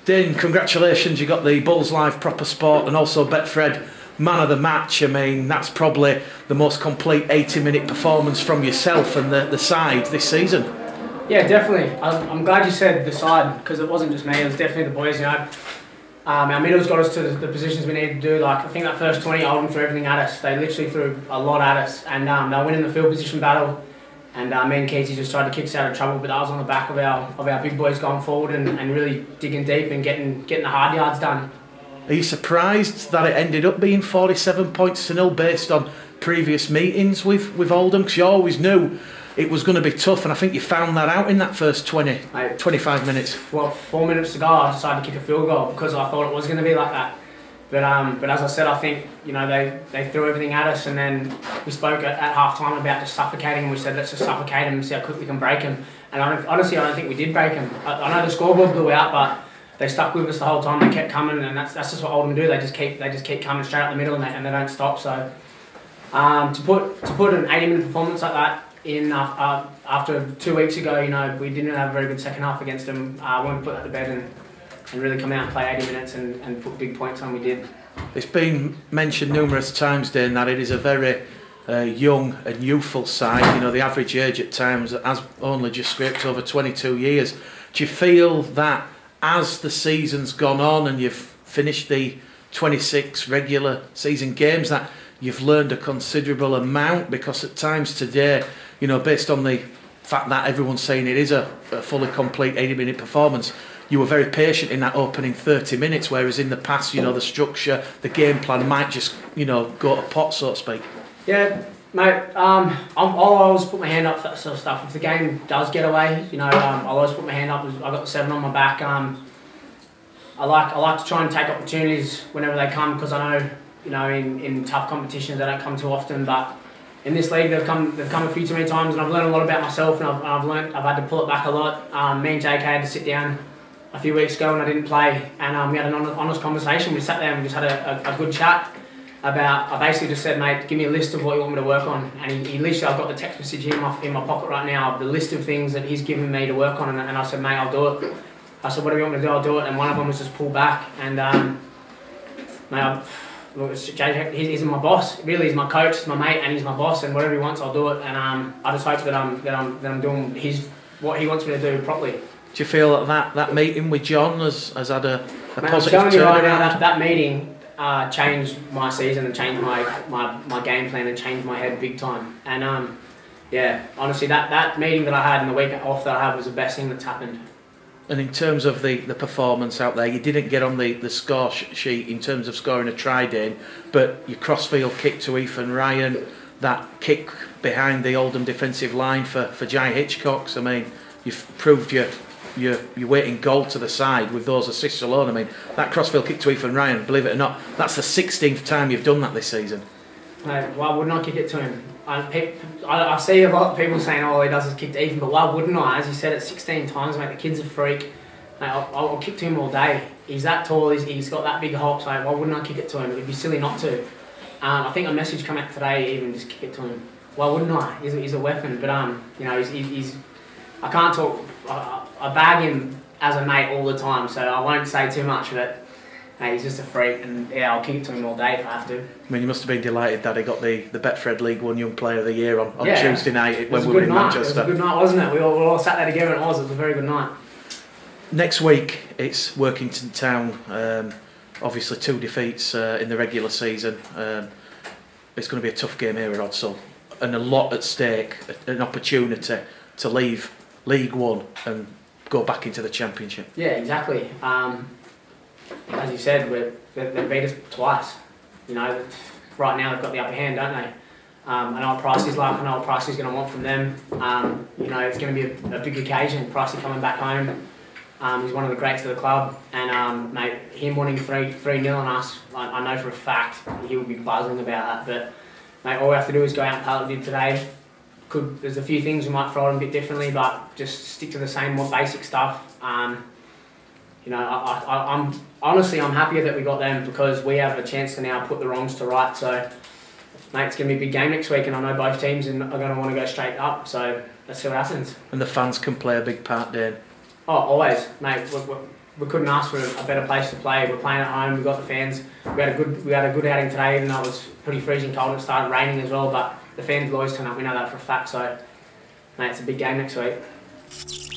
Dane, congratulations, you got the Bulls Live Proper Sport and also Betfred Man of the Match. I mean, that's probably the most complete 80-minute performance from yourself and the side this season. Yeah, definitely. I'm glad you said the side, because it wasn't just me, it was definitely the boys, you know. Our middles got us to the positions we needed to do. Like, I think that first 20, Oldham threw everything at us. They literally threw a lot at us, and they were winning the field position battle. And me and Keezy just tried to kick us out of trouble, but that was on the back of our big boys going forward and really digging deep and getting the hard yards done. Are you surprised that it ended up being 47 points to 0 based on previous meetings with Oldham? Because you always knew it was going to be tough, and I think you found that out in that first 25 minutes. Well, 4 minutes to go, I decided to kick a field goal because I thought it was going to be like that. But as I said, I think, you know, they threw everything at us, and then we spoke at half time about just suffocating, and we said let's just suffocate them and see how quickly we can break them. And honestly, I don't think we did break them. I know the scoreboard blew out, but they stuck with us the whole time. They kept coming, and that's just what Oldham do. They just keep coming straight up the middle, and they don't stop. So to put an 80-minute performance like that in after 2 weeks ago, you know, we didn't have a very good second half against them. I want to put that to bed and really come out and play 80 minutes and put big points on. We did. It's been mentioned numerous times, Dane, that it is a very young and youthful side. You know, the average age at times has only just scraped over 22 years. Do you feel that as the season's gone on and you've finished the 26 regular season games, that you've learned a considerable amount? Because at times today, you know, based on the fact that everyone's saying it is a fully complete 80-minute performance, you were very patient in that opening 30 minutes, whereas in the past, you know, the structure, the game plan might just, you know, go to pot, so to speak. Yeah, mate, I'll always put my hand up for that sort of stuff. If the game does get away, you know, I'll always put my hand up. I've got the 7 on my back. I like to try and take opportunities whenever they come, because I know, you know, in tough competitions they don't come too often, but in this league they've come a few too many times, and I've learned a lot about myself, and I've had to pull it back a lot. Me and JK had to sit down a few weeks ago when I didn't play, and we had an honest conversation. We sat there and we just had a good chat about, I basically just said, mate, give me a list of what you want me to work on. And he literally, I've got the text message here in my pocket right now, the list of things that he's given me to work on, and I said, mate, I'll do it. I said, whatever you want me to do, I'll do it. And one of them was just pull back. And mate, look, he's my boss. Really, he's my coach, he's my mate, and he's my boss. And whatever he wants, I'll do it. And I just hope that I'm doing what he wants me to do properly. Do you feel that meeting with John has had a Mate, positive I'm telling you right now, turnaround? that meeting changed my season and changed my game plan and changed my head big time. And yeah, honestly, that meeting that I had and the week off that I had was the best thing that's happened. And in terms of the performance out there, you didn't get on the score sheet in terms of scoring a try, Dane, but your crossfield kick to Ethan Ryan, that kick behind the Oldham defensive line for Jai Hitchcocks, I mean, you've proved your weight in goal to the side with those assists alone. I mean, that crossfield kick to Ethan Ryan, believe it or not, that's the 16th time you've done that this season. Mate, why wouldn't I kick it to him? I see a lot of people saying, oh, he does his kick to Ethan, but why wouldn't I? As you said it 16 times, mate, the kid's a freak. Mate, I'll kick to him all day. He's that tall, he's got that big hops, mate, why wouldn't I kick it to him? It'd be silly not to. I think a message come out today, even just kick it to him. Why wouldn't I? He's a weapon, but you know, he's I can't talk. I bag him as a mate all the time, so I won't say too much of it. Hey, he's just a freak, and yeah, I'll kick it to him all day if I have to. I mean, you must have been delighted that he got the Betfred League One Young Player of the Year on Tuesday night when we were in Manchester. It was a good night, wasn't it? We all sat there together, and it was a very good night. Next week, it's Workington Town. Obviously, 2 defeats in the regular season. It's going to be a tough game here at Odsall, and a lot at stake, an opportunity to leave League One and go back into the Championship. Yeah, exactly. As you said, they beat us twice. You know, right now they've got the upper hand, don't they? I know what Price is like. I know what Price is going to want from them. You know, it's going to be a big occasion. Pricey coming back home. He's one of the greats of the club, and mate, him wanting 3-0 on us, I know for a fact he will be buzzing about that. But mate, all we have to do is go out and play what we did today. There's a few things we might throw them a bit differently, but just stick to the same more basic stuff. You know, I'm honestly happier that we got them, because we have a chance to now put the wrongs to right. So, mate, it's going to be a big game next week, and I know both teams are going to want to go straight up. So let's see what happens. And the fans can play a big part, Dane. Oh, always, mate. we couldn't ask for a better place to play. We're playing at home. We've got the fans. We had a good outing today, even though it was pretty freezing cold. It started raining as well, but the fans will always turn up. We know that for a fact. So, mate, it's a big game next week.